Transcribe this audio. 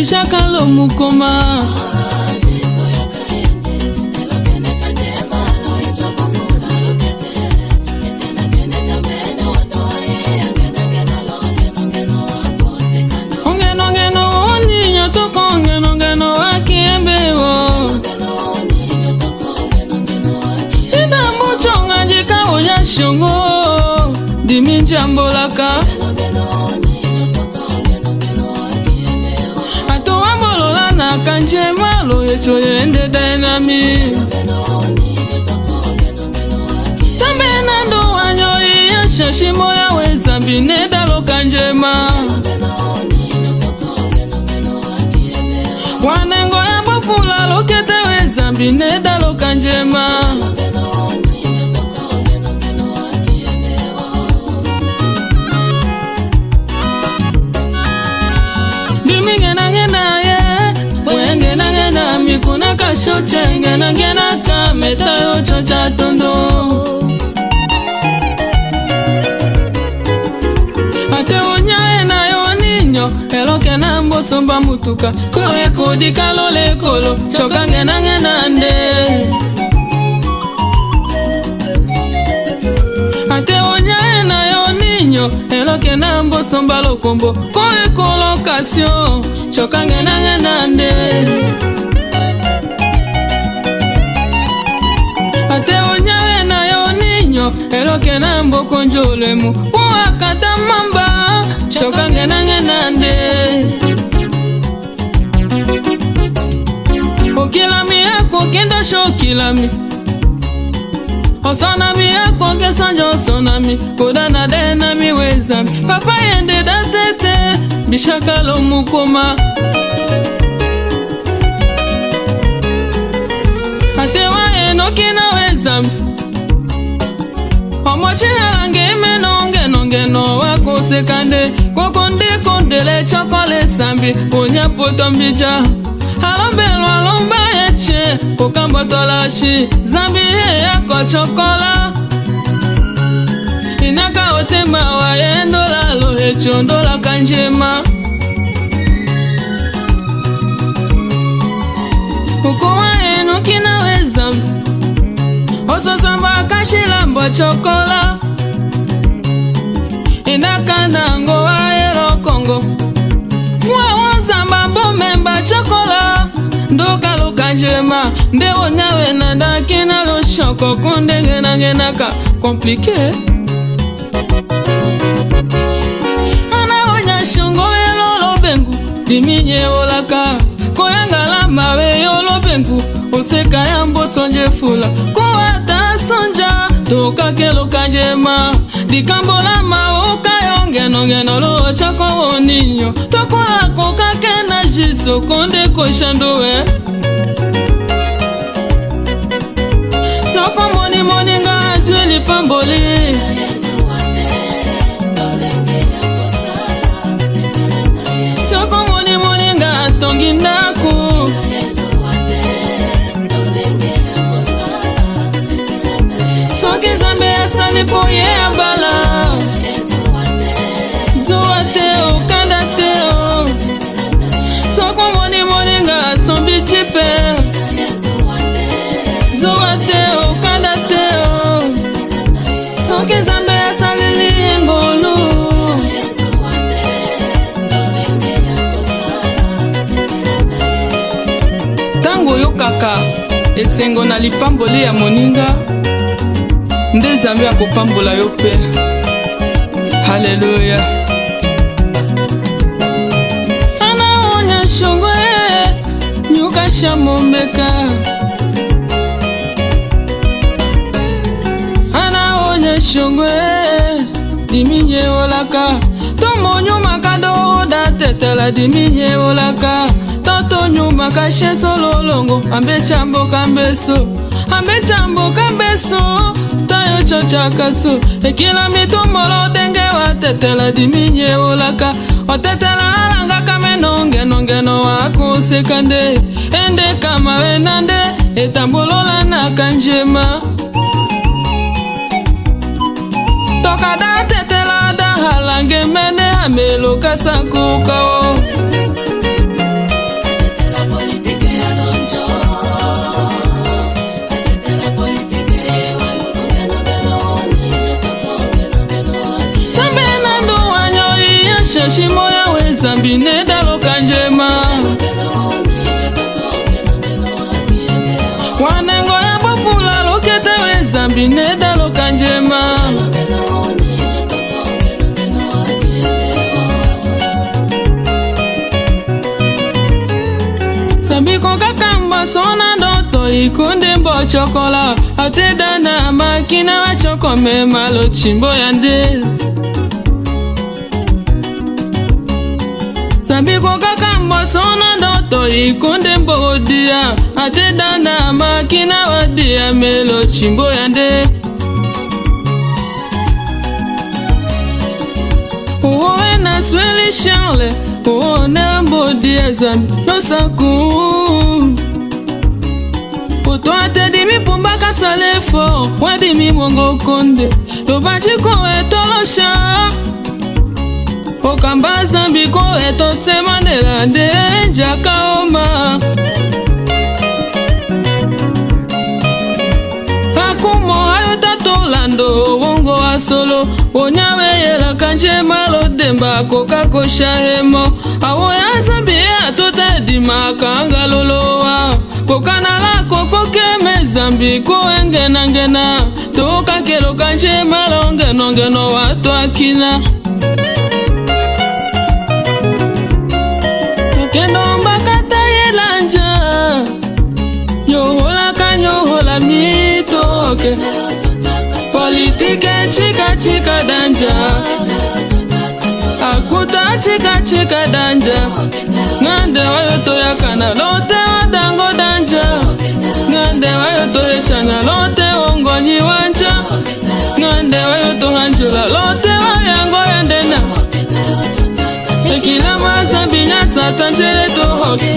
bishaka lo mukoma. Shongo dimi jambolaka ato amolola na kanjema lo echo yende dynami tambe nando wanyo ya shashimo ya weza bineda lo kanjema wanengo ya bofula lo kete weza bineda lo kanjema. Kuna kashoche ngena kameta yo chocha tondo ate onyae na yo ninyo eloke na mbosomba mutuka koe kodika lole kolo choka ngena nde ate onyae na yo ninyo eloke na mbosomba lokombo koe kolokasyo choka ngena nde ate onyawe na yo ninyo eloke na mboko njolemu wakata mamba choka ngena nde okilami yako kendo shokilami osonami yako kesanja osonami kodana denami wezami papa yende datete bishaka lo mukoma ate wae nokina wezami omochi halange menongeno wako sekande kokonde kondele chokole sambi onya potombija alomba eche kokambotolashi zambi yako chokola inaka otema waendola lo echondola kanjema kukuwa enokina wezami ososamba kashilambo chokola inaka nango waero kongo fua wazamba bomemba chokola ndoka lukanjema ndewo nyawe nanda kina lo shoko kunde ngenaka komplike ana onya shongo yelo bengu diminye olaka koyangala mawe yolo bengu oseka yambo sonje fula kuwata sonja toka kelo kanjema dikambola maoka yongeno lo chako woninyo tokola koka kena jiso konde koshandowe soko moni nga zweli pamboli soko moni nga tongi ndaku soki zambe asali po ye abala zuwate okanda te o soko moni nga sombi chipe zuwate okanda te o soki zambe asali lingolu tango yokaka esengo na lipamboli ya moninga nde zambe akopambola yo pe. Haleluya. Ana onya shongo nyuka shamombeka ana onya shongo diminye olaka tomo nyuma kado da tetela diminye olaka toto nyuma kashe solo longo ambe chambo kambeso tayo chocha kaso ekila mitumbolo denge wa tetela diminye olaka otetela alanga kamenongeno wako sekande ende kama wenande etambolola na kanjema toka da tetela da halange mene amelo kasankukao zambi neda loka njema. Wanengo ya bafula lokete we zambi neda loka njema. Zambi koka kamba sona doto ikunde mbo chokola. Ateda na makina wa choko me malo chimbo yande. Zambi koka kamba sona doto ikunde mbo dia. Ateda na makina wa dia melo chimbo yande. Oe na sweli Charles, o ne mbo dia zambi no saku. Oto ate di mi pumba kasale fo, wadi mi mongo konde, do bachi ko eto sha. Okamba zambi ko eto semanela de jakaoma. Akumo hayo tato lando wongo asolo, onyawe yela kanje malo demba koka kosha hemo. Awo ya zambi atota di makanga lolowa. Kokana la kopoke me zambi ko engena ngena. Toka kelo kanje malo ngeno watu akina. Tokendo mbakata yelanja. Yohola kanyo hola mitoke. Politike chika danja. Akuta chika danja. Ngande wayoto ya kana lote wadango danja. Ngande wayoto ya chanya lote ongonyi wanja. Ngande wayoto hanjula lote wayango yandena. Ekila mazambi nyasa tanjele tohoke.